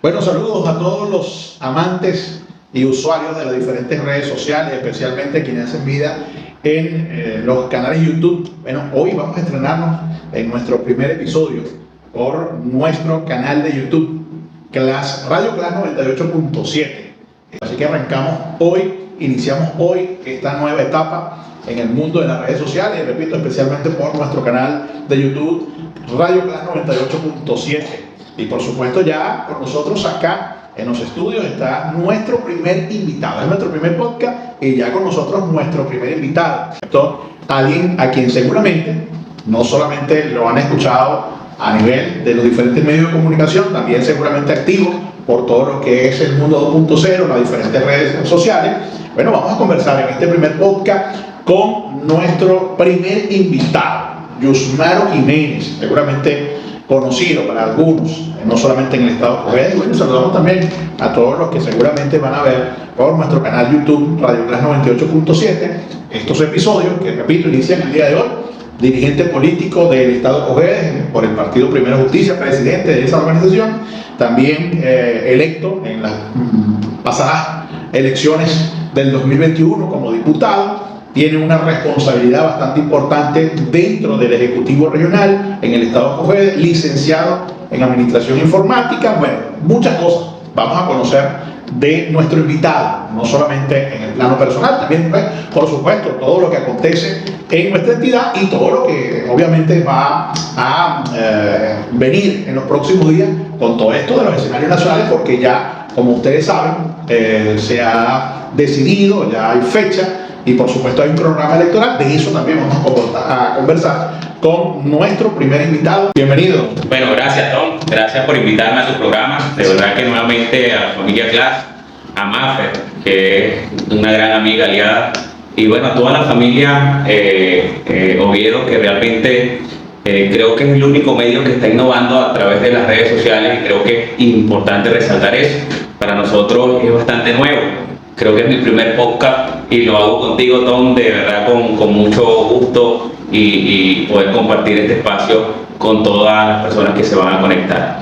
Bueno, saludos a todos los amantes y usuarios de las diferentes redes sociales, especialmente quienes hacen vida en los canales de YouTube. Bueno, hoy vamos a estrenarnos en nuestro primer episodio por nuestro canal de YouTube, Radio Class 98.7. Así que arrancamos hoy, iniciamos hoy esta nueva etapa en el mundo de las redes sociales, y repito, especialmente por nuestro canal de YouTube, Radio Class 98.7. Y por supuesto ya con nosotros acá en los estudios está nuestro primer invitado, es nuestro primer podcast y ya con nosotros nuestro primer invitado. Alguien a quien seguramente no solamente lo han escuchado a nivel de los diferentes medios de comunicación, también seguramente activo por todo lo que es el mundo 2.0, las diferentes redes sociales. Bueno, vamos a conversar en este primer podcast con nuestro primer invitado, Yusmaro Jiménez, seguramente conocido para algunos, no solamente en el estado de Cogede. Y bueno, saludamos también a todos los que seguramente van a ver por nuestro canal YouTube Radio Class 98.7 estos episodios que, repito, inician el día de hoy. Dirigente político del estado de Cogede por el Partido Primero Justicia, presidente de esa organización, también electo en las pasadas elecciones del 2021 como diputado. Tiene una responsabilidad bastante importante dentro del Ejecutivo Regional en el estado de Cogede, licenciado en Administración Informática. Bueno, muchas cosas vamos a conocer de nuestro invitado, no solamente en el plano personal, también, pues, por supuesto, todo lo que acontece en nuestra entidad y todo lo que obviamente va a venir en los próximos días con todo esto de los escenarios nacionales, porque ya, como ustedes saben, se ha decidido, ya hay fecha. Y por supuesto hay un programa electoral, de eso también vamos a conversar con nuestro primer invitado. Bienvenido. Bueno, gracias Tom, gracias por invitarme a tu programa. De verdad que nuevamente a la familia Class, a Mafer, que es una gran amiga aliada, y bueno, a toda la familia Oviedo, que realmente creo que es el único medio que está innovando a través de las redes sociales, y creo que es importante resaltar eso. Para nosotros es bastante nuevo. Creo que es mi primer podcast y lo hago contigo, Tom, de verdad con mucho gusto y poder compartir este espacio con todas las personas que se van a conectar.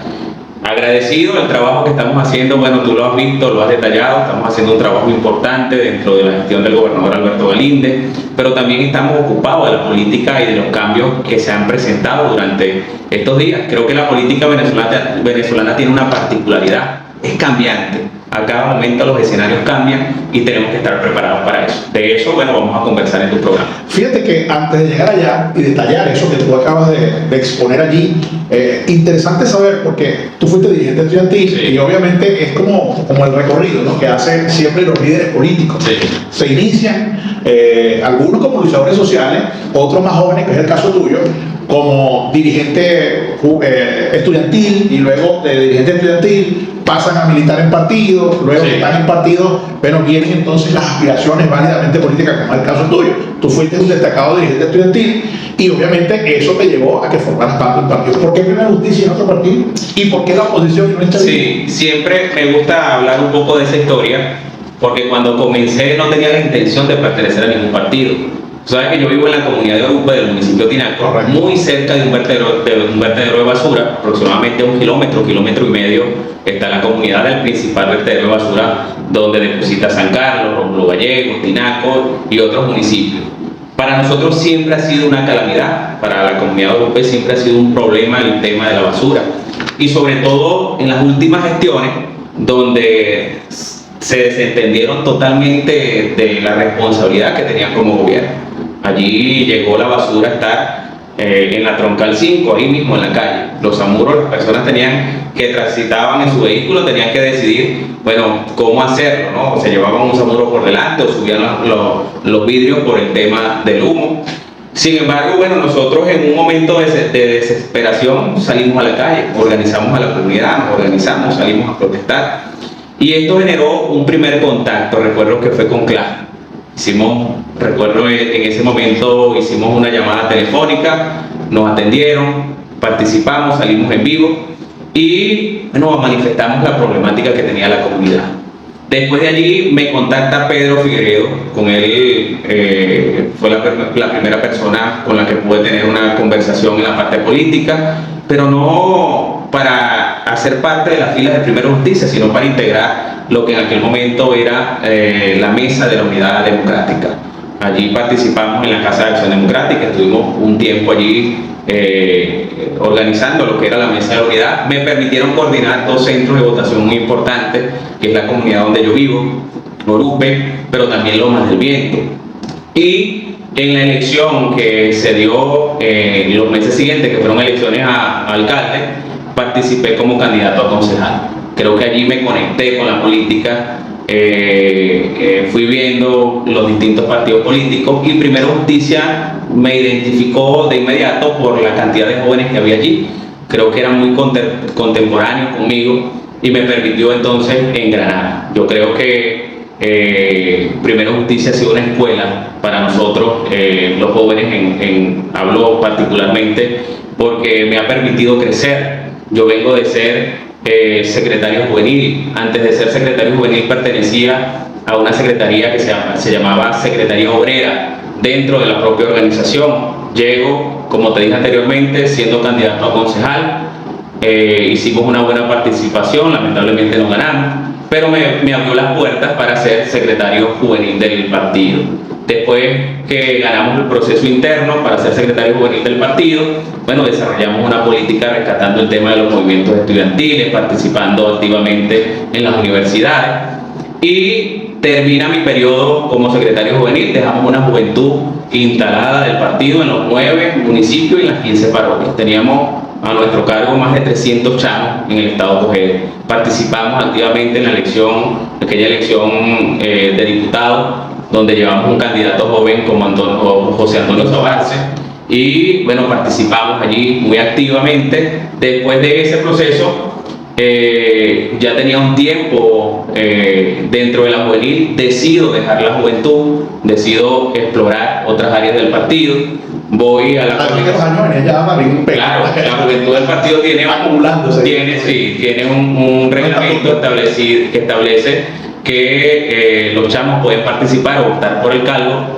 Agradecido del trabajo que estamos haciendo. Bueno, tú lo has visto, lo has detallado, estamos haciendo un trabajo importante dentro de la gestión del gobernador Alberto Galíndez, pero también estamos ocupados de la política y de los cambios que se han presentado durante estos días. Creo que la política venezolana tiene una particularidad, es cambiante. A cada momento los escenarios cambian y tenemos que estar preparados para eso. De eso, bueno, vamos a conversar en tu programa. Fíjate que antes de llegar allá y detallar eso que tú acabas de exponer allí, interesante saber, porque tú fuiste dirigente estudiantil, sí, y obviamente es como el recorrido, ¿no?, que hacen siempre los líderes políticos. Sí. Se inician, algunos como luchadores sociales, otros más jóvenes, que es el caso tuyo, como dirigente estudiantil, y luego de dirigente estudiantil pasan a militar en partidos, luego sí, que están en partidos, pero vienen entonces las aspiraciones válidamente políticas, como es el caso tuyo. Tú fuiste un destacado dirigente estudiantil y obviamente eso te llevó a que formaras parte de un partido. ¿Por qué Primera Justicia y no otro partido? ¿Y por qué la oposición y no esta? Sí, siempre me gusta hablar un poco de esa historia, porque cuando comencé no tenía la intención de pertenecer a ningún partido. Sabes que yo vivo en la comunidad de Orupe del municipio de Tinaco, correcto, muy cerca de un vertedero de basura, aproximadamente 1 kilómetro, kilómetro y medio, está la comunidad del principal vertedero de basura, donde deposita San Carlos, Rómulo Gallegos, Tinaco y otros municipios. Para nosotros siempre ha sido una calamidad, para la comunidad de Orupe siempre ha sido un problema el tema de la basura, y sobre todo en las últimas gestiones, donde se desentendieron totalmente de la responsabilidad que tenían como gobierno. Allí llegó la basura a estar en la Troncal 5, ahí mismo en la calle. Los amuros, las personas que transitaban en su vehículo tenían que decidir, bueno, cómo hacerlo, ¿no? O se llevaban un samuro por delante o subían los vidrios por el tema del humo. Sin embargo, bueno, nosotros en un momento de desesperación salimos a la calle, organizamos a la comunidad, nos organizamos, salimos a protestar. Y esto generó un primer contacto, recuerdo que fue con Class. Recuerdo en ese momento hicimos una llamada telefónica, nos atendieron, participamos, salimos en vivo y bueno, manifestamos la problemática que tenía la comunidad. Después de allí me contacta Pedro Figueredo, con él fue la primera persona con la que pude tener una conversación en la parte política, pero no para hacer parte de las filas de Primero Justicia, sino para integrar lo que en aquel momento era la Mesa de la Unidad Democrática. Allí participamos en la Casa de Acción Democrática, estuvimos un tiempo allí organizando lo que era la Mesa de la Unidad. Me permitieron coordinar 2 centros de votación muy importantes, que es la comunidad donde yo vivo, Orupe, pero también Lomas del Viento. Y en la elección que se dio los meses siguientes, que fueron elecciones a alcalde, participé como candidato a concejal. Creo que allí me conecté con la política, fui viendo los distintos partidos políticos y Primero Justicia me identificó de inmediato por la cantidad de jóvenes que había allí. Creo que eran muy contemporáneos conmigo y me permitió entonces engranar. Yo creo que Primero Justicia ha sido una escuela para nosotros, los jóvenes, hablo particularmente porque me ha permitido crecer. Yo vengo de ser secretario juvenil. Antes de ser secretario juvenil pertenecía a una secretaría que se llamaba Secretaría Obrera dentro de la propia organización. Llego, como te dije anteriormente, siendo candidato a concejal. Hicimos una buena participación, lamentablemente no ganamos, pero me abrió las puertas para ser secretario juvenil del partido. Después que ganamos el proceso interno para ser secretario juvenil del partido, bueno, desarrollamos una política rescatando el tema de los movimientos estudiantiles, participando activamente en las universidades, y termina mi periodo como secretario juvenil. Dejamos una juventud instalada del partido en los 9 municipios y en las 15 parroquias. Teníamos a nuestro cargo más de 300 chamos en el estado Cojedes. Participamos activamente en la elección, aquella elección de diputados, donde llevamos un candidato joven como José Antonio Sobarce, y bueno, participamos allí muy activamente. Después de ese proceso, ya tenía un tiempo dentro de la juvenil, decido dejar la juventud, decido explorar otras áreas del partido. Voy a la Claro, la juventud del partido tiene un reglamento que establece que los chamos pueden participar o optar por el cargo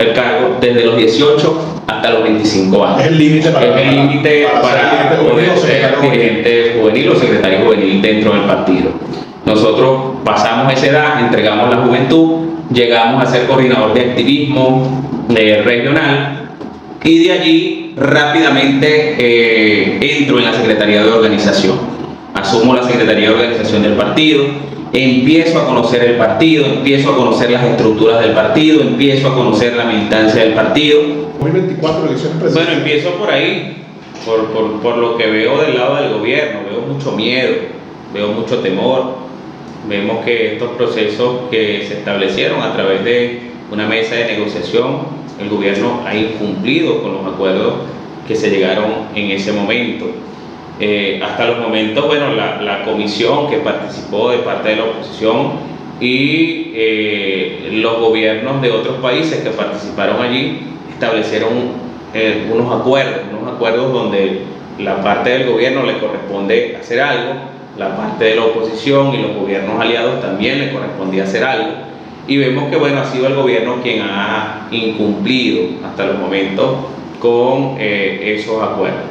desde los 18 hasta los 25 años. Es el límite para poder ser dirigente juvenil o secretario juvenil dentro del partido. Nosotros pasamos esa edad, entregamos la juventud, llegamos a ser coordinador de activismo regional, y de allí rápidamente entro en la Secretaría de Organización. Asumo la Secretaría de Organización del partido, empiezo a conocer el partido, empiezo a conocer las estructuras del partido, empiezo a conocer la militancia del partido. 2024 elecciones presidenciales. Bueno, empiezo por ahí, por lo que veo del lado del gobierno. Veo mucho miedo, veo mucho temor. Vemos que estos procesos que se establecieron a través de una mesa de negociación, el gobierno ha incumplido con los acuerdos que se llegaron en ese momento. Hasta los momentos, bueno, la comisión que participó de parte de la oposición y los gobiernos de otros países que participaron allí establecieron unos acuerdos donde la parte del gobierno le corresponde hacer algo, la parte de la oposición y los gobiernos aliados también le correspondía hacer algo. Y vemos que bueno, ha sido el gobierno quien ha incumplido hasta los momentos con esos acuerdos.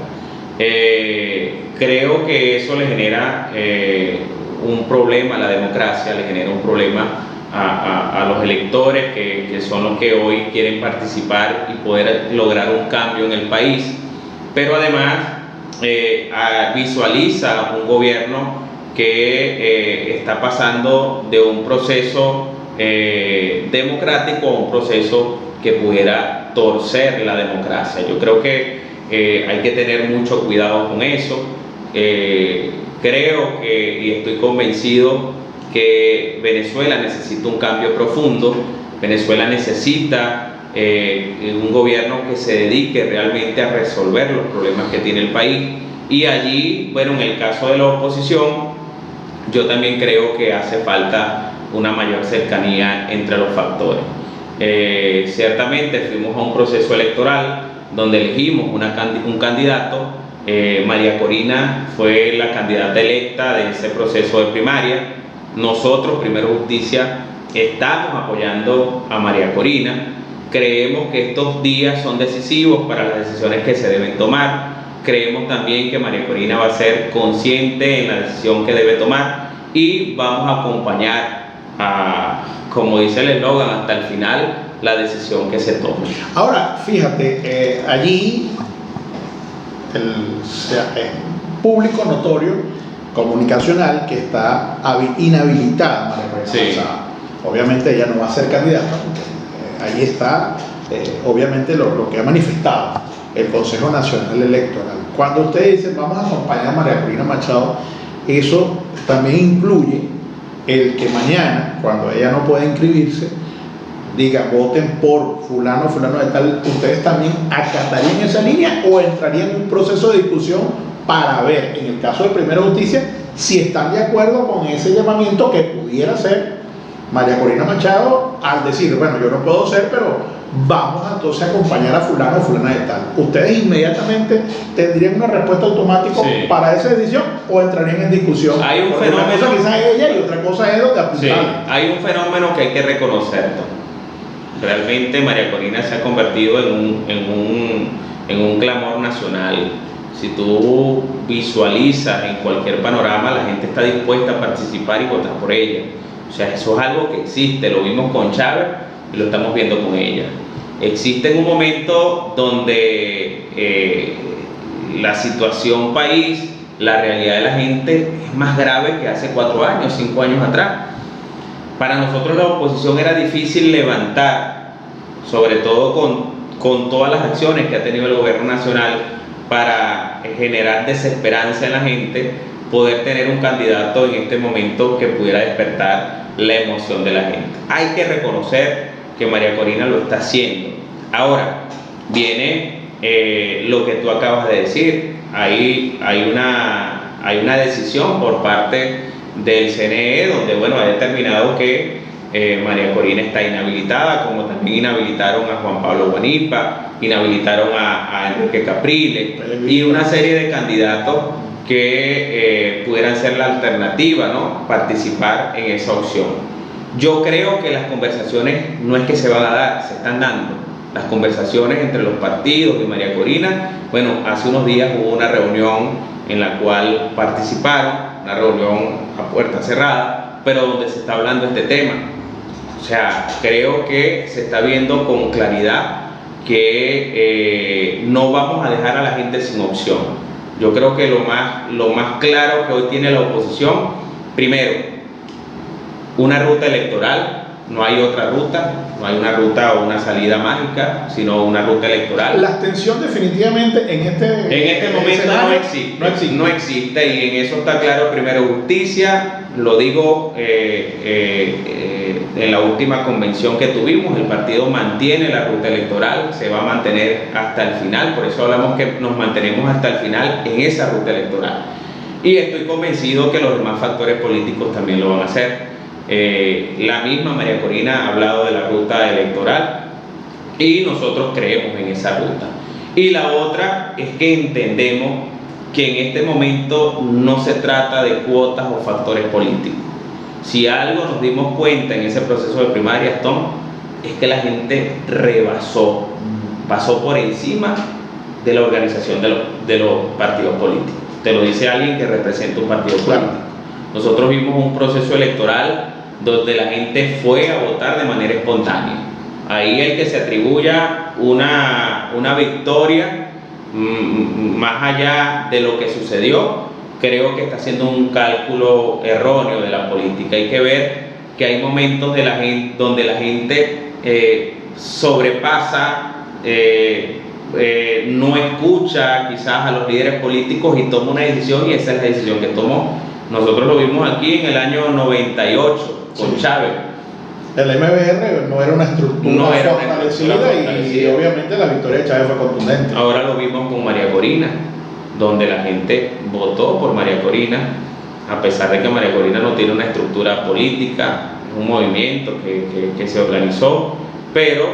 Creo que eso le genera un problema a la democracia, le genera un problema a los electores que son los que hoy quieren participar y poder lograr un cambio en el país, pero además visualiza un gobierno que está pasando de un proceso democrático a un proceso que pudiera torcer la democracia. Yo creo que hay que tener mucho cuidado con eso. Creo que, y estoy convencido, que Venezuela necesita un cambio profundo. Venezuela necesita un gobierno que se dedique realmente a resolver los problemas que tiene el país. Y allí, bueno, en el caso de la oposición, yo también creo que hace falta una mayor cercanía entre los factores. Ciertamente fuimos a un proceso electoral donde elegimos un candidato. María Corina fue la candidata electa de ese proceso de primaria. Nosotros, Primero Justicia, estamos apoyando a María Corina. Creemos que estos días son decisivos para las decisiones que se deben tomar. creemos también que María Corina va a ser consciente en la decisión que debe tomar y vamos a acompañar como dice el eslogan, hasta el final la decisión que se tome. Ahora, fíjate, allí público notorio comunicacional que está inhabilitada María Corina Machado. Obviamente ella no va a ser candidata, porque ahí está obviamente lo que ha manifestado el Consejo Nacional Electoral. Cuando ustedes dicen vamos a acompañar a María Corina Machado, eso también incluye el que mañana, cuando ella no pueda inscribirse, diga voten por fulano de tal. ¿Ustedes también acatarían esa línea o entrarían en un proceso de discusión para ver, en el caso de Primera Justicia, si están de acuerdo con ese llamamiento que pudiera ser María Corina Machado al decir, bueno, yo no puedo ser, pero vamos entonces a acompañar a fulano o fulana de tal? ¿Ustedes inmediatamente tendrían una respuesta automática para esa decisión o entrarían en discusión? Hay un fenómeno, una cosa quizás es ella y otra cosa es donde apuntarle. Hay un fenómeno que hay que reconocerlo. Realmente María Corina se ha convertido en un clamor nacional. Si tú visualizas en cualquier panorama, la gente está dispuesta a participar y votar por ella. O sea, eso es algo que existe, lo vimos con Chávez y lo estamos viendo con ella. Existe en un momento donde la situación país, la realidad de la gente es más grave que hace 4 años, 5 años atrás. Para nosotros la oposición era difícil levantar, sobre todo con todas las acciones que ha tenido el gobierno nacional para generar desesperanza en la gente, poder tener un candidato en este momento que pudiera despertar la emoción de la gente. Hay que reconocer que María Corina lo está haciendo. Ahora, viene lo que tú acabas de decir. Hay una decisión por parte del CNE donde, bueno, ha determinado que María Corina está inhabilitada, como también inhabilitaron a Juan Pablo Guanipa, inhabilitaron a Enrique Capriles y una serie de candidatos que pudieran ser la alternativa, ¿no? Participar en esa opción. Yo creo que las conversaciones no es que se van a dar, se están dando. Las conversaciones entre los partidos y María Corina, bueno, hace unos días hubo una reunión en la cual participaron, una reunión a puerta cerrada, pero donde se está hablando este tema. O sea, creo que se está viendo con claridad que no vamos a dejar a la gente sin opción. Yo creo que lo más claro que hoy tiene la oposición, primero, una ruta electoral. No hay otra ruta, no hay una ruta o una salida mágica, sino una ruta electoral. La abstención definitivamente en este momento no existe y en eso está claro. Primero, justicia, lo digo en la última convención que tuvimos, el partido mantiene la ruta electoral, se va a mantener hasta el final, por eso hablamos que nos mantenemos hasta el final en esa ruta electoral. Y estoy convencido que los demás factores políticos también lo van a hacer. La misma María Corina ha hablado de la ruta electoral y nosotros creemos en esa ruta. Y la otra es que entendemos que en este momento no se trata de cuotas o factores políticos. Si algo nos dimos cuenta en ese proceso de primarias, Tom, es que la gente pasó por encima de la organización de los partidos políticos. Te lo dice alguien que representa un partido político. Nosotros vimos un proceso electoral donde la gente fue a votar de manera espontánea. Ahí el que se atribuya una victoria más allá de lo que sucedió, creo que está haciendo un cálculo erróneo de la política. Hay que ver que hay momentos donde la gente sobrepasa, no escucha quizás a los líderes políticos y toma una decisión, y esa es la decisión que tomó. Nosotros lo vimos aquí en el año 98 con Chávez. El MBR no era una estructura fortalecida y obviamente la victoria de Chávez fue contundente. Ahora lo vimos con María Corina, donde la gente votó por María Corina, a pesar de que María Corina no tiene una estructura política, un movimiento que se organizó, pero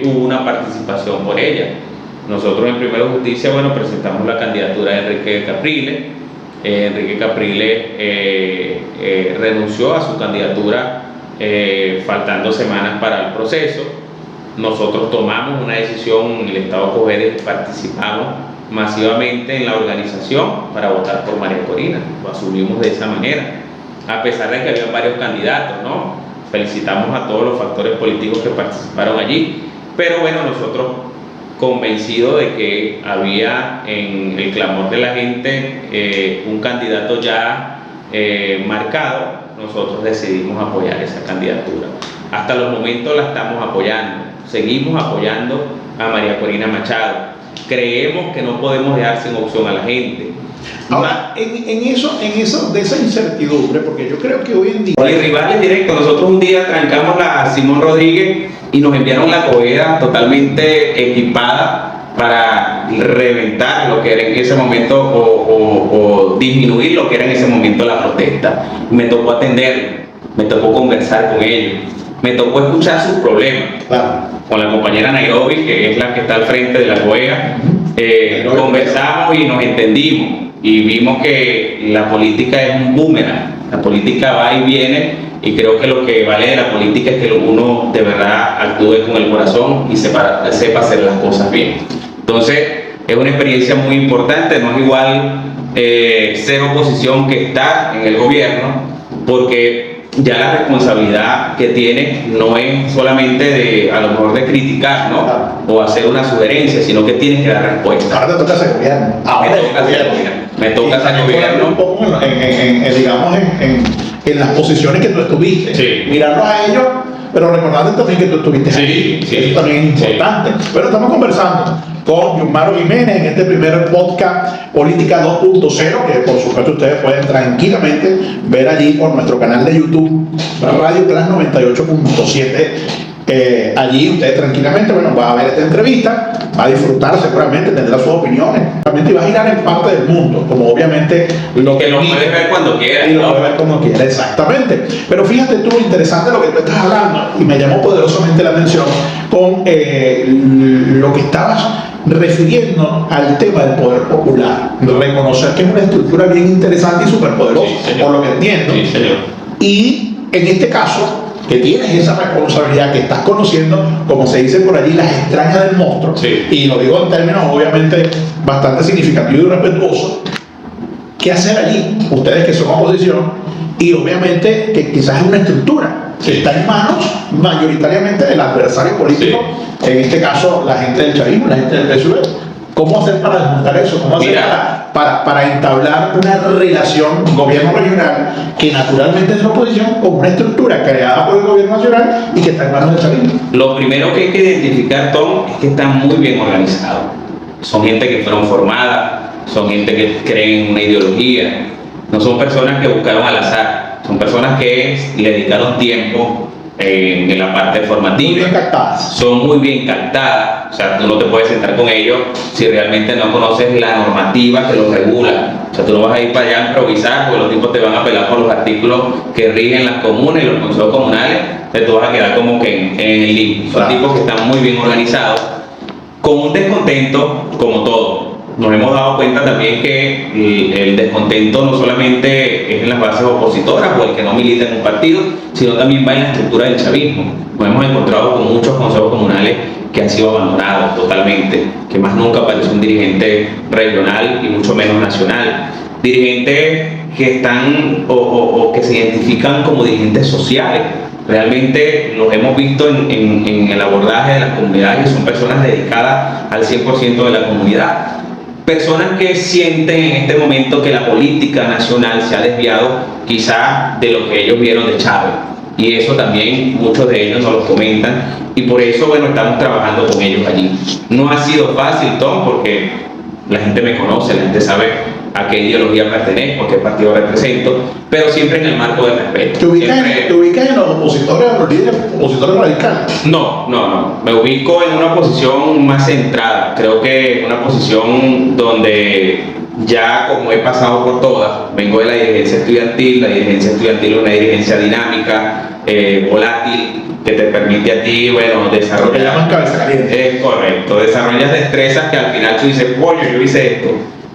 hubo una participación por ella. Nosotros en Primera Justicia, bueno, presentamos la candidatura de Enrique Capriles. Enrique Capriles renunció a su candidatura faltando semanas para el proceso. Nosotros tomamos una decisión en el estado Cojedes, participamos masivamente en la organización para votar por María Corina. Lo asumimos de esa manera, a pesar de que había varios candidatos, ¿no? Felicitamos a todos los factores políticos que participaron allí, pero bueno, nosotros convencidos de que había en el clamor de la gente un candidato ya marcado, nosotros decidimos apoyar esa candidatura. Hasta los momentos la estamos apoyando, seguimos apoyando a María Corina Machado. Creemos que no podemos dejar sin opción a la gente. Ahora, en eso de esa incertidumbre, porque yo creo que hoy en día... Y rivales directos, nosotros un día trancamos la Simón Rodríguez y nos enviaron la Coeda totalmente equipada para reventar lo que era en ese momento o disminuir lo que era en ese momento la protesta. Me tocó atenderlo, me tocó conversar con ellos, me tocó escuchar sus problemas. Claro. Con la compañera Nairobi, que es la que está al frente de la COEA, conversamos y nos entendimos y vimos que la política es un boomerang, la política va y viene, y creo que lo que vale de la política es que uno de verdad actúe con el corazón y sepa hacer las cosas bien. Entonces es una experiencia muy importante, no es igual ser oposición que estar en el gobierno, porque ya la responsabilidad que tiene no es solamente de, a lo mejor, de criticar, ¿no? Claro. O hacer una sugerencia, sino que tienes que dar respuesta. Ahora te toca ser gobierno. Me toca ser gobierno. Un poco digamos, en las posiciones que tú estuviste. Sí. Mirarlos a ellos, pero recordando también que tú estuviste ahí. Sí. Eso también es importante. Pero estamos conversando con Yusmaro Jiménez en este primer podcast Política 2.0, que por supuesto ustedes pueden tranquilamente ver allí por nuestro canal de YouTube, Radio Class 98.7. Allí ustedes tranquilamente, bueno, va a ver esta entrevista, va a disfrutar seguramente, tendrá sus opiniones, realmente va a girar en parte del mundo, como obviamente lo que lo puedes ver cuando quieras. Y lo puedes ver como quieras, exactamente. Pero fíjate tú, interesante lo que tú estás hablando, y me llamó poderosamente la atención con lo que estabas refiriendo al tema del poder popular. Reconocer que es una estructura bien interesante y súper poderosa, Sí, por lo que entiendo. Sí, señor. Y en este caso, que tienes esa responsabilidad, que estás conociendo, como se dice por allí, las extrañas del monstruo, Sí. y lo digo en términos obviamente bastante significativos y respetuosos. ¿Qué hacer allí? Ustedes que son oposición, y obviamente que quizás es una estructura que está en manos mayoritariamente del adversario político, en este caso la gente del chavismo, la gente del PSUV. ¿Cómo hacer para desmontar eso? ¿Cómo hacer para entablar una relación gobierno regional que naturalmente es la oposición con una estructura creada por el gobierno nacional y que está en manos del chavismo? Lo primero que hay que identificar, Tom, es que están muy bien organizados. Son gente que fueron formadas, son gente que creen en una ideología, no son personas que buscaron al azar, son personas que le dedicaron tiempo en la parte formativa. Muy bien captadas. Son muy bien captadas, o sea, tú no te puedes sentar con ellos si realmente no conoces la normativa que los regula. O sea, tú no vas a ir para allá a improvisar, porque los tipos te van a apelar por los artículos que rigen las comunas y los consejos comunales, entonces tú vas a quedar como que en el limbo. Son tipos que están muy bien organizados, con un descontento como todo. Nos hemos dado cuenta también que el descontento no solamente es en las bases opositoras o el que no milita en un partido, sino también va en la estructura del chavismo. Nos hemos encontrado con muchos consejos comunales que han sido abandonados totalmente, que más nunca apareció un dirigente regional y mucho menos nacional. Dirigentes que están o que se identifican como dirigentes sociales. Realmente los hemos visto en el abordaje de las comunidades y son personas dedicadas al 100% de la comunidad. Personas que sienten en este momento que la política nacional se ha desviado quizá de lo que ellos vieron de Chávez, y eso también muchos de ellos nos lo comentan, y por eso, bueno, estamos trabajando con ellos allí. No ha sido fácil, Tom, porque la gente me conoce, la gente sabe a qué ideología pertenezco, a qué partido represento, pero siempre en el marco del respeto. ¿Te ubicas en los opositores, los líderes opositores radicales? No. Me ubico en una posición más centrada. Creo que una posición donde ya, como he pasado por todas, vengo de la dirigencia estudiantil. La dirigencia estudiantil es una dirigencia dinámica, volátil, que te permite a ti, bueno, desarrollar. Lo que llaman cabeza caliente. Es correcto. Desarrollas destrezas que al final tú dices, pollo, yo hice esto.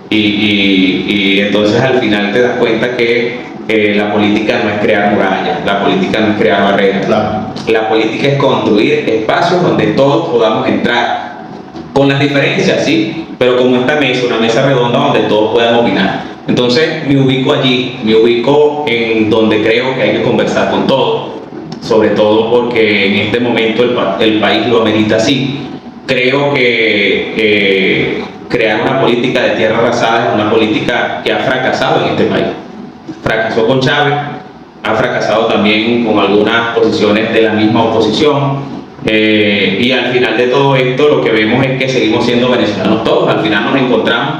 Y entonces al final te das cuenta que la política no es crear murallas, la política no es crear barreras. Claro. La política es construir espacios donde todos podamos entrar. con las diferencias, sí, pero como esta mesa, una mesa redonda donde todos puedan opinar. Entonces me ubico allí, me ubico en donde creo que hay que conversar con todos, sobre todo porque en este momento el país lo amerita así. Creo que crear una política de tierra arrasada es una política que ha fracasado en este país. Fracasó con Chávez, ha fracasado también con algunas posiciones de la misma oposición, y al final de todo esto lo que vemos es que seguimos siendo venezolanos todos. Al final nos encontramos,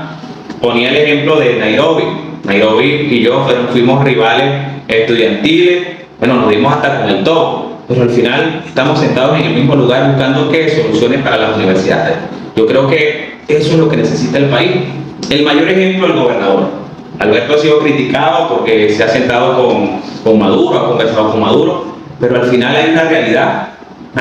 ponía el ejemplo de Nairobi y yo fuimos rivales estudiantiles, bueno, nos dimos hasta con el todo, pero al final estamos sentados en el mismo lugar buscando soluciones para las universidades. Yo creo que eso es lo que necesita el país. El mayor ejemplo es el gobernador. Alberto ha sido criticado porque se ha sentado con Maduro, ha conversado con Maduro, pero al final hay una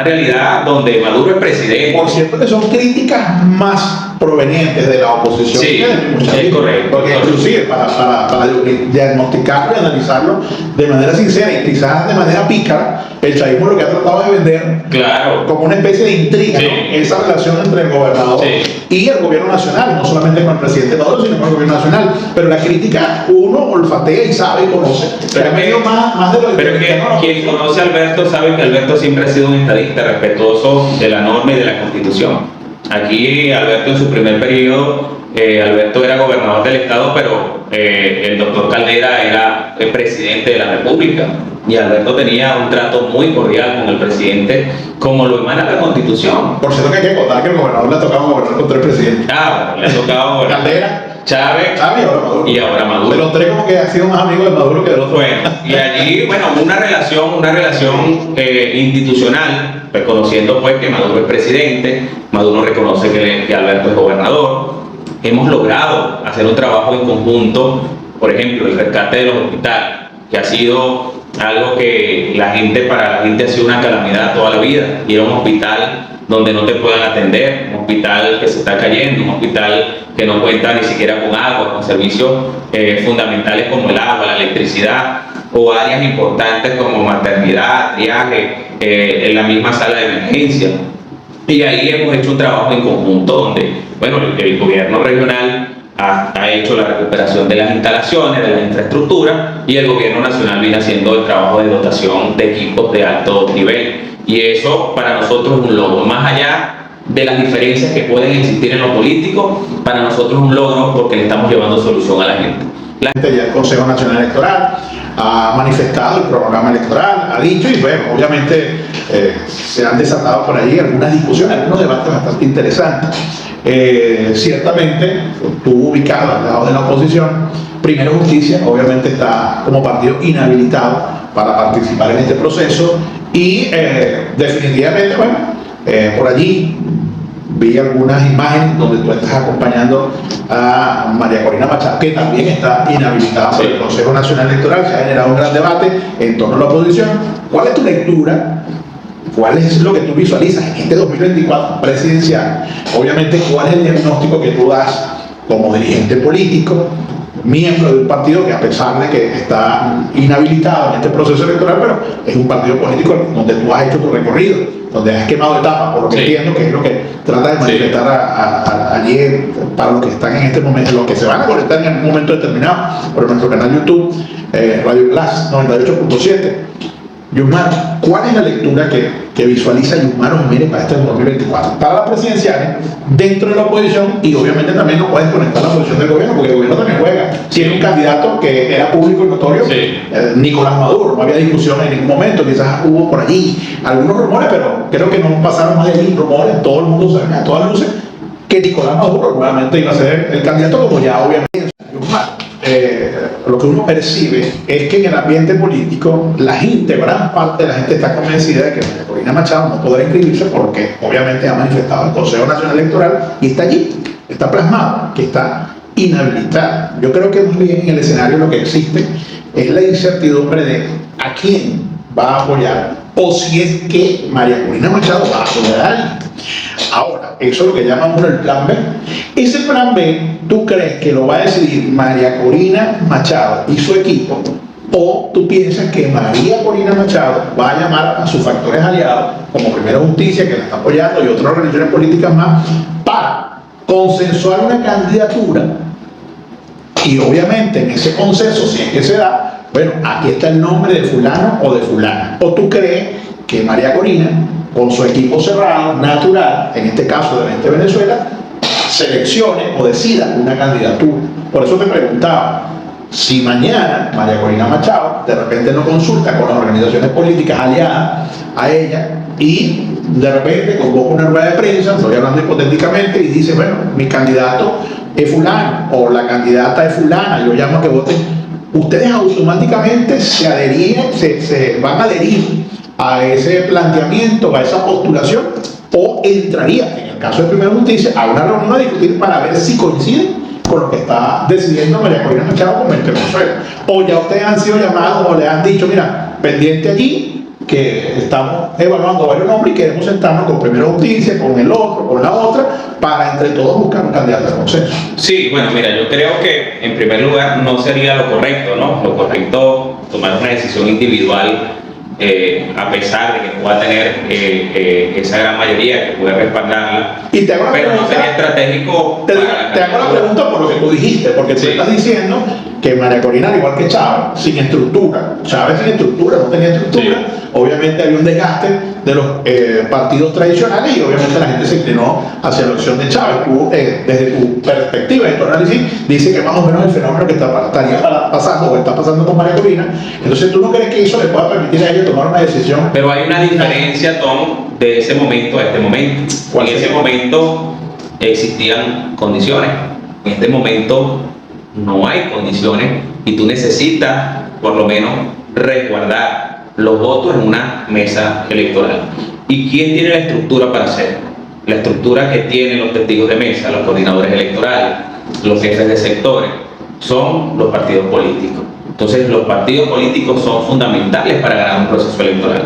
realidad donde Maduro es presidente. Por cierto que son críticas más provenientes de la oposición. Sí, es correcto. Porque inclusive para diagnosticarlo y analizarlo de manera sincera y quizás de manera pícara, el chavismo lo que ha tratado de vender, claro, como una especie de intriga, sí, ¿no? Esa relación entre el gobernador, sí, y el gobierno nacional, no solamente con el presidente Maduro, sino con el gobierno nacional. Pero la crítica uno olfatea y sabe y conoce. Pero es que quien conoce a Alberto sabe que Alberto siempre ha sido un estadista respetuoso de la norma y de la Constitución. Aquí Alberto en su primer periodo, Alberto era gobernador del estado, pero el doctor Caldera era el presidente de la República, y Alberto tenía un trato muy cordial con el presidente, como lo emana la Constitución. Por cierto que hay que contar que el gobernador le ha tocado gobernar con 3 presidentes. Bueno, le ha tocado gobernar Caldera, Chávez y ahora Maduro. De los 3 como que ha sido más amigo de Maduro que de los otros. Bueno, y allí, bueno, una relación institucional, reconociendo pues que Maduro es presidente, Maduro reconoce que Alberto es gobernador. Hemos logrado hacer un trabajo en conjunto, por ejemplo, el rescate de los hospitales, que ha sido algo que para la gente ha sido una calamidad toda la vida. Ir a un hospital donde no te puedan atender, un hospital que se está cayendo, un hospital que no cuenta ni siquiera con agua, con servicios fundamentales como el agua, la electricidad, o áreas importantes como maternidad, triaje, en la misma sala de emergencia. Y ahí hemos hecho un trabajo en conjunto donde, bueno, el gobierno regional ha hecho la recuperación de las instalaciones, de la infraestructura, y el gobierno nacional viene haciendo el trabajo de dotación de equipos de alto nivel. Y eso para nosotros es un logro, más allá de las diferencias que pueden existir en lo político, para nosotros es un logro porque le estamos llevando solución a la gente. Ya el Consejo Nacional Electoral ha manifestado el programa electoral, ha dicho, y bueno, obviamente se han desatado por ahí algunas discusiones, algunos debates bastante interesantes. Ciertamente, tú ubicado al lado de la oposición, Primero Justicia obviamente está como partido inhabilitado para participar en este proceso, y definitivamente, bueno, por allí vi algunas imágenes donde tú estás acompañando a María Corina Machado, que también está inhabilitada por el Consejo Nacional Electoral. Se ha generado un gran debate en torno a la oposición. ¿Cuál es tu lectura? ¿Cuál es lo que tú visualizas en este 2024 presidencial? Obviamente, ¿cuál es el diagnóstico que tú das como dirigente político, miembro de un partido que, a pesar de que está inhabilitado en este proceso electoral, pero es un partido político donde tú has hecho tu recorrido, donde has quemado etapas, por lo que entiendo, que es lo que trata de manifestar allí para los que están en este momento, los que se van a conectar en algún momento determinado por nuestro canal YouTube, Radio Glass 98.7. Yusmar, ¿cuál es la lectura que visualiza Yusmar Jiménez para este 2024? Para las presidenciales, dentro de la oposición, y obviamente también no puedes conectar la posición del gobierno, porque el gobierno también juega. Tiene un candidato que era público y notorio, Nicolás Maduro. No había discusión en ningún momento, quizás hubo por allí algunos rumores, pero creo que no pasaron más de 1000 rumores, todo el mundo sabe a todas luces que Nicolás Maduro nuevamente iba a ser el candidato, como ya obviamente Yusmar. Lo que uno percibe es que en el ambiente político la gente, gran parte de la gente está convencida de que María Corina Machado no podrá inscribirse porque obviamente ha manifestado el Consejo Nacional Electoral y está allí, está plasmado, que está inhabilitada. Yo creo que más bien en el escenario lo que existe es la incertidumbre de a quién va a apoyar, o si es que María Corina Machado va a apoyar a alguien. Ahora, eso es lo que llaman el plan B. Ese plan B, ¿tú crees que lo va a decidir María Corina Machado y su equipo? ¿O tú piensas que María Corina Machado va a llamar a sus factores aliados, como Primero Justicia, que la está apoyando, y otras organizaciones políticas más, para consensuar una candidatura y obviamente en ese consenso, si es que se da, bueno, aquí está el nombre de fulano o de fulana. ¿O tú crees que María Corina, con su equipo cerrado, natural, en este caso de 20 Venezuela, seleccione o decida una candidatura? Por eso te preguntaba, si mañana María Corina Machado de repente no consulta con las organizaciones políticas aliadas a ella y de repente convoca una rueda de prensa, estoy hablando hipotéticamente, y dice, bueno, mi candidato es fulano o la candidata es fulana, yo llamo a que voten, ustedes automáticamente se van a adherir a ese planteamiento, a esa postulación, o entraría, en el caso de Primera Justicia, a una reunión a discutir para ver si coinciden con lo que está decidiendo María Corina Machado con Venezuela. O ya ustedes han sido llamados o le han dicho, mira, pendiente allí, que estamos evaluando varios nombres y queremos sentarnos con Primera Justicia, con el otro, con la otra, para entre todos buscar un candidato de consenso. Sí, bueno, mira, yo creo que en primer lugar no sería lo correcto, ¿no? Lo correcto, tomar una decisión individual, a pesar de que pueda tener esa gran mayoría que puede respaldarla, y te hago pero pregunta, no sería estratégico. Te hago la pregunta por lo que tú dijiste, porque tú estás diciendo que María Corina, al igual que Chávez, sin estructura, Chávez sin estructura, no tenía estructura, obviamente había un desgaste de los partidos tradicionales y obviamente la gente se inclinó hacia la opción de Chávez. Tú, desde tu perspectiva, de tu análisis, dice que más o menos el fenómeno que estaría pasando o está pasando con María Corina, entonces tú no crees que eso le pueda permitir a ella tomar una decisión. Pero hay una diferencia, Tom, de ese momento a este momento. En ese momento existían condiciones, en este momento no hay condiciones y tú necesitas por lo menos resguardar los votos en una mesa electoral. ¿Y quién tiene la estructura para hacerlo? La estructura que tienen los testigos de mesa, los coordinadores electorales, los jefes de sectores, son los partidos políticos. Entonces los partidos políticos son fundamentales para ganar un proceso electoral.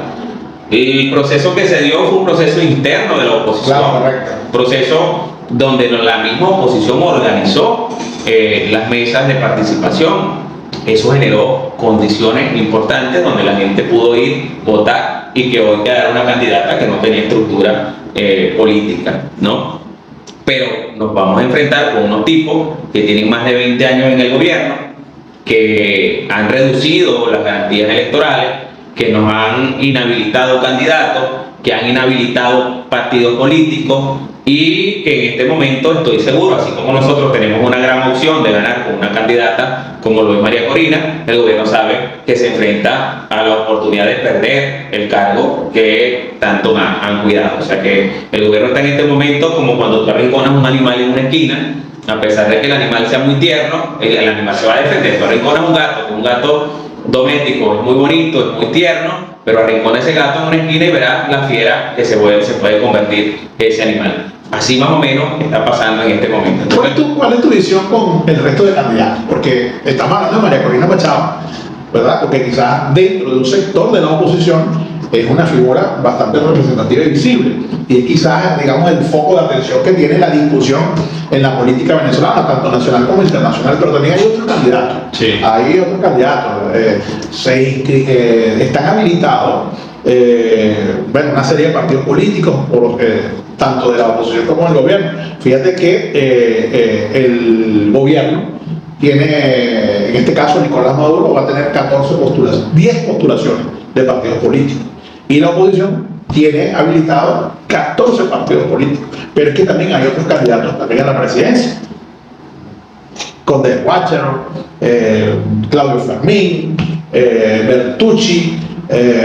El proceso que se dio fue un proceso interno de la oposición, proceso donde la misma oposición organizó las mesas de participación. Eso generó condiciones importantes donde la gente pudo ir, votar y que hoy quedara una candidata que no tenía estructura política, ¿no? Pero nos vamos a enfrentar con unos tipos que tienen más de 20 años en el gobierno, que han reducido las garantías electorales, que nos han inhabilitado candidatos, que han inhabilitado partidos políticos y que en este momento estoy seguro, así como nosotros tenemos una gran opción de ganar con una candidata como lo es María Corina, el gobierno sabe que se enfrenta a la oportunidad de perder el cargo que tanto han cuidado. O sea que el gobierno está en este momento como cuando tú arrinconas un animal en una esquina, a pesar de que el animal sea muy tierno, el animal se va a defender. Tú arrinconas un gato doméstico es muy bonito, es muy tierno, pero arrincona ese gato en una esquina y verás la fiera que se puede convertir ese animal. Así más o menos está pasando en este momento. ¿Cuál es tu visión con el resto de candidatos? Porque estamos hablando de María Corina Machado, ¿verdad? Porque quizás dentro de un sector de la oposición es una figura bastante representativa y visible. Y es quizás, digamos, el foco de atención que tiene la discusión en la política venezolana, tanto nacional como internacional. Pero también hay otros candidatos. Sí. Hay otros candidatos. Están habilitados bueno, una serie de partidos políticos, tanto de la oposición como del gobierno. Fíjate que el gobierno tiene, en este caso Nicolás Maduro va a tener 10 postulaciones de partidos políticos. Y la oposición tiene habilitado 14 partidos políticos. Pero es que también hay otros candidatos también a la presidencia. Conde Guácharo, Claudio Fermín, Bertucci,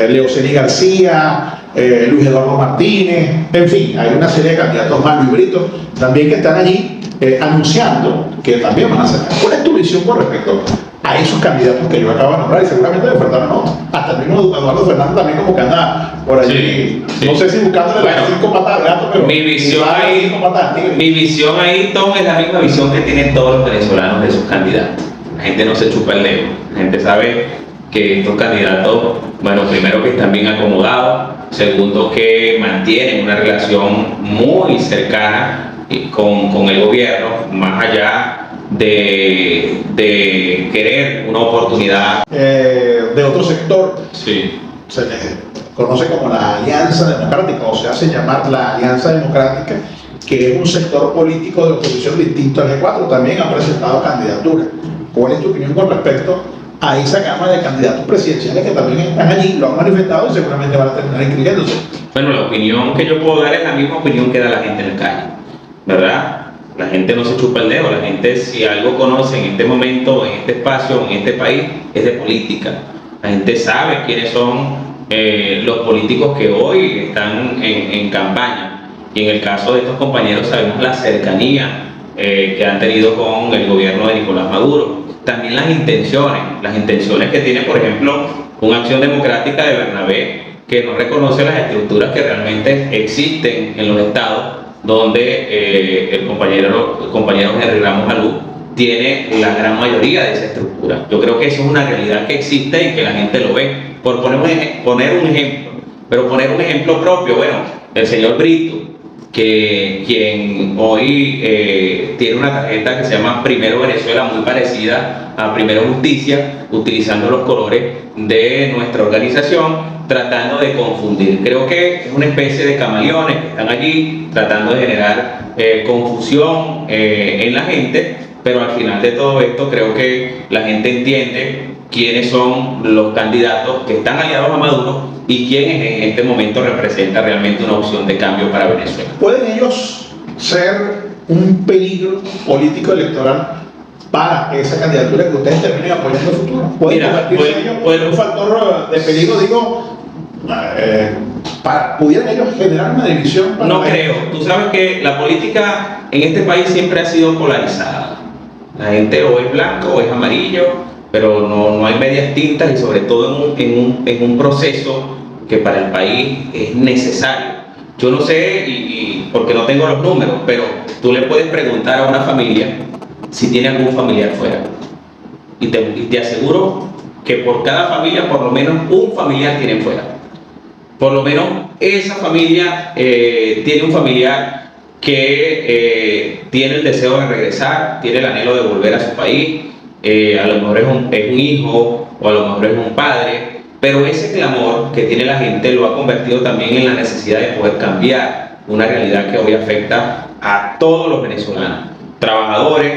Leocení García, Luis Eduardo Martínez, en fin, hay una serie de candidatos más, Luis Brito, también que están allí anunciando que también van a ser. ¿Cuál es tu visión con respecto a esos candidatos que yo acabo de nombrar? Y seguramente le faltaron otros. Hasta el mismo Eduardo Fernández también como que anda por allí, sí. No sé si buscándole las 5 patas al gato, pero mi visión ahí, Tom, es la misma visión que tienen todos los venezolanos de sus candidatos. La gente no se chupa el dedo, la gente sabe que estos candidatos, bueno, primero que están bien acomodados, segundo que mantienen una relación muy cercana con el gobierno, más allá de querer una oportunidad. De otro sector, sí. Se le conoce como la Alianza Democrática, o se hace llamar la Alianza Democrática, que es un sector político de oposición distinto al G4, también ha presentado candidatura. ¿Cuál es tu opinión con respecto a esa gama de candidatos presidenciales que también están allí, lo han manifestado y seguramente van a terminar inscribiéndose? Bueno, la opinión que yo puedo dar es la misma opinión que da la gente en la calle, ¿verdad? La gente no se chupa el dedo, la gente si algo conoce en este momento, en este espacio, en este país, es de política. La gente sabe quiénes son los políticos que hoy están en campaña. Y en el caso de estos compañeros sabemos la cercanía que han tenido con el gobierno de Nicolás Maduro. También las intenciones que tiene, por ejemplo, una Acción Democrática de Bernabé, que no reconoce las estructuras que realmente existen en los estados, donde el compañero Henry Ramos Alú tiene la gran mayoría de esa estructura. Yo creo que eso es una realidad que existe y que la gente lo ve. Por poner un ejemplo, pero poner un ejemplo propio, bueno, el señor Brito, quien hoy tiene una tarjeta que se llama Primero Venezuela, muy parecida a Primero Justicia, utilizando los colores de nuestra organización, tratando de confundir. Creo que es una especie de camaleones que están allí tratando de generar confusión en la gente, pero al final de todo esto creo que la gente entiende quiénes son los candidatos que están aliados a Maduro y quiénes en este momento representa realmente una opción de cambio para Venezuela. ¿Pueden ellos ser un peligro político electoral para esa candidatura que ustedes terminen apoyando en el futuro? ¿Pueden convertirse ellos en un factor de peligro, digo, pudieran ellos generar una división? No creo. Tú sabes que la política en este país siempre ha sido polarizada. La gente o es blanco o es amarillo, pero no hay medias tintas, y sobre todo en un proceso que para el país es necesario. Yo no sé, porque no tengo los números, pero tú le puedes preguntar a una familia si tiene algún familiar fuera. Y te aseguro que por cada familia, por lo menos un familiar tiene fuera. Por lo menos esa familia tiene un familiar que tiene el deseo de regresar, tiene el anhelo de volver a su país. A lo mejor es un hijo o a lo mejor es un padre, pero ese clamor que tiene la gente lo ha convertido también en la necesidad de poder cambiar una realidad que hoy afecta a todos los venezolanos. Trabajadores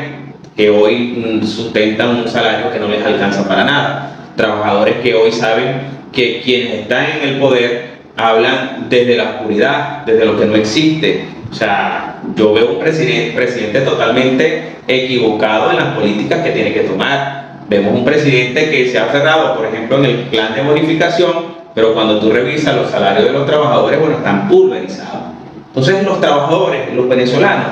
que hoy sustentan un salario que no les alcanza para nada, trabajadores que hoy saben que quienes están en el poder hablan desde la oscuridad, desde lo que no existe. O sea, yo veo un presidente totalmente equivocado en las políticas que tiene que tomar. Vemos un presidente que se ha aferrado, por ejemplo, en el plan de bonificación, pero cuando tú revisas los salarios de los trabajadores, bueno, están pulverizados. Entonces los trabajadores, los venezolanos,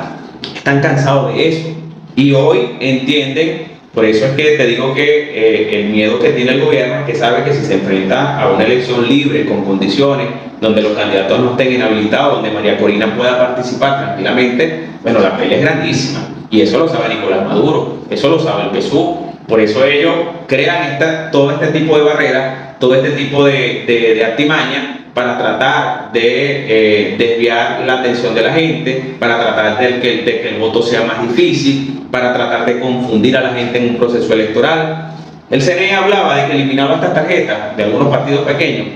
están cansados de eso y hoy entienden. Por eso es que te digo que el miedo que tiene el gobierno es que sabe que si se enfrenta a una elección libre, con condiciones, donde los candidatos no estén inhabilitados, donde María Corina pueda participar tranquilamente, bueno, la pelea es grandísima. Y eso lo sabe Nicolás Maduro, eso lo sabe el PSUV. Por eso ellos crean todo este tipo de barreras, todo este tipo de artimañas, para tratar de desviar la atención de la gente, para tratar de que el voto sea más difícil, para tratar de confundir a la gente en un proceso electoral. El CNE hablaba de que eliminaba estas tarjetas de algunos partidos pequeños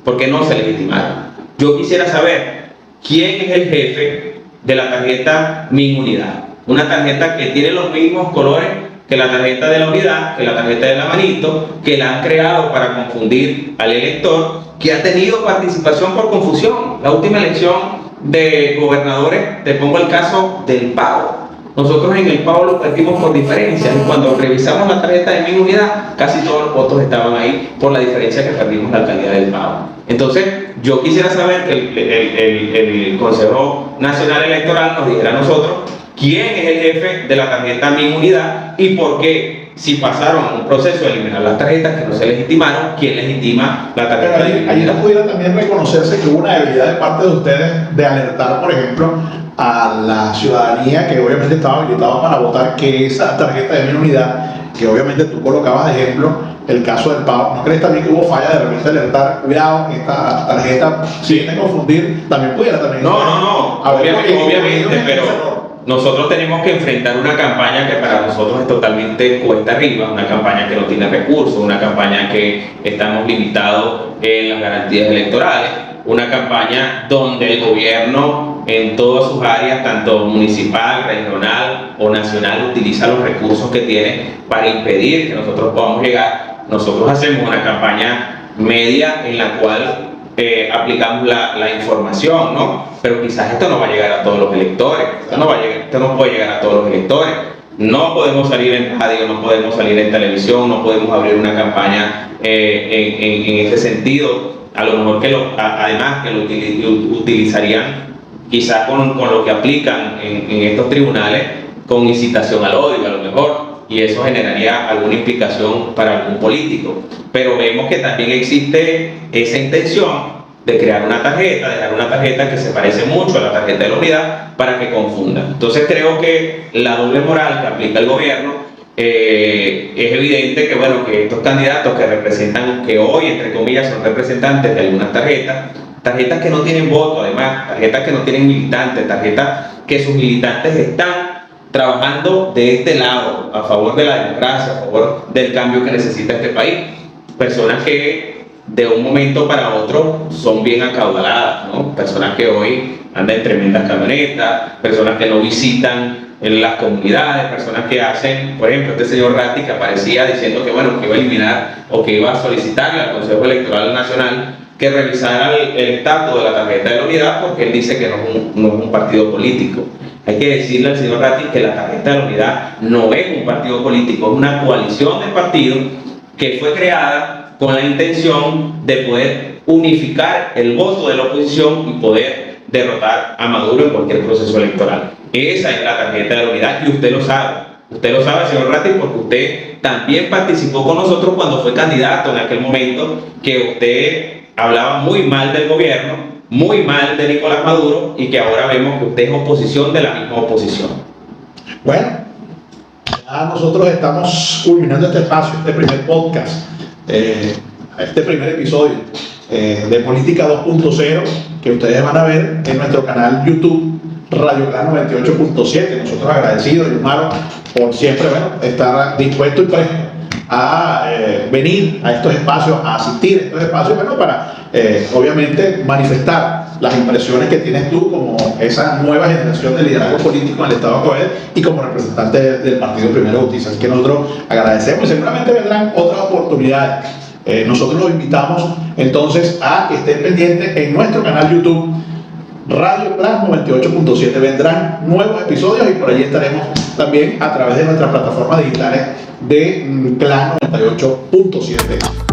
porque no se legitimaron. Yo quisiera saber quién es el jefe de la tarjeta Mi Unidad, una tarjeta que tiene los mismos colores que la tarjeta de la unidad, que la tarjeta de la manito, que la han creado para confundir al elector, que ha tenido participación por confusión. La última elección de gobernadores, te pongo el caso del Pavo. Nosotros en el Pavo lo perdimos por diferencias, y cuando revisamos la tarjeta de Mi Unidad, casi todos los votos estaban ahí por la diferencia que perdimos la alcaldía del Pavo. Entonces, yo quisiera saber que el Consejo Nacional Electoral nos dijera a nosotros quién es el jefe de la tarjeta Mi Unidad y por qué, si pasaron un proceso de eliminar las tarjetas que no se legitimaron, quién legitima la tarjeta. Pero ahí no pudiera también reconocerse que hubo una debilidad de parte de ustedes de alertar, por ejemplo, a la ciudadanía que obviamente estaba habilitada para votar, que esa tarjeta de Mi Unidad, que obviamente tú colocabas de ejemplo el caso del Pavo, ¿no crees también que hubo falla de repente alertar, cuidado, esta tarjeta, si viene a confundir, también pudiera también? No, obviamente, pero nosotros tenemos que enfrentar una campaña que para nosotros es totalmente cuesta arriba, una campaña que no tiene recursos, una campaña que estamos limitados en las garantías electorales, una campaña donde el gobierno en todas sus áreas, tanto municipal, regional o nacional, utiliza los recursos que tiene para impedir que nosotros podamos llegar. Nosotros hacemos una campaña media en la cual aplicamos la información, ¿no? Pero quizás esto no va a llegar a todos los electores, esto no puede llegar a todos los electores. No podemos salir en radio, no podemos salir en televisión, no podemos abrir una campaña en ese sentido. A lo mejor además que lo utilizarían quizás con lo que aplican en estos tribunales, con incitación al odio a lo mejor, y eso generaría alguna implicación para algún político. Pero vemos que también existe esa intención de crear una tarjeta, dejar una tarjeta que se parece mucho a la tarjeta de la unidad para que confunda. Entonces creo que la doble moral que aplica el gobierno es evidente que, bueno, que estos candidatos que representan, que hoy entre comillas son representantes de algunas tarjetas que no tienen voto, además, tarjetas que no tienen militantes, tarjetas que sus militantes están trabajando de este lado, a favor de la democracia, a favor del cambio que necesita este país. Personas que de un momento para otro son bien acaudaladas, ¿no? Personas que hoy andan en tremendas camionetas, personas que no visitan en las comunidades, personas que hacen, por ejemplo, este señor Ratti que aparecía diciendo que, bueno, que iba a eliminar o que iba a solicitarle al Consejo Electoral Nacional que revisara el estatus de la tarjeta de la unidad, porque él dice que no es un partido político. Hay que decirle al señor Ratti que la tarjeta de la unidad no es un partido político, es una coalición de partidos que fue creada con la intención de poder unificar el voto de la oposición y poder derrotar a Maduro en cualquier proceso electoral. Esa es la tarjeta de la unidad y usted lo sabe. Usted lo sabe, señor Ratti, porque usted también participó con nosotros cuando fue candidato en aquel momento, que usted hablaba muy mal del gobierno, muy mal de Nicolás Maduro, y que ahora vemos que usted es oposición de la misma oposición. Bueno, ya nosotros estamos culminando este espacio, este primer podcast, este primer episodio de Política 2.0, que ustedes van a ver en nuestro canal YouTube Radio Clan 98.7. Nosotros agradecidos, Yumaro, por siempre, bueno, estar dispuesto y presto a venir a estos espacios, a asistir a estos espacios, bueno, para obviamente manifestar las impresiones que tienes tú como esa nueva generación de liderazgo político en el Estado de Covel y como representante del Partido Primera Justicia. Así que nosotros agradecemos y seguramente vendrán otras oportunidades. Nosotros los invitamos entonces a que estén pendientes en nuestro canal YouTube Radio Clan 98.7. Vendrán nuevos episodios y por allí estaremos también a través de nuestras plataformas digitales de Clan 98.7.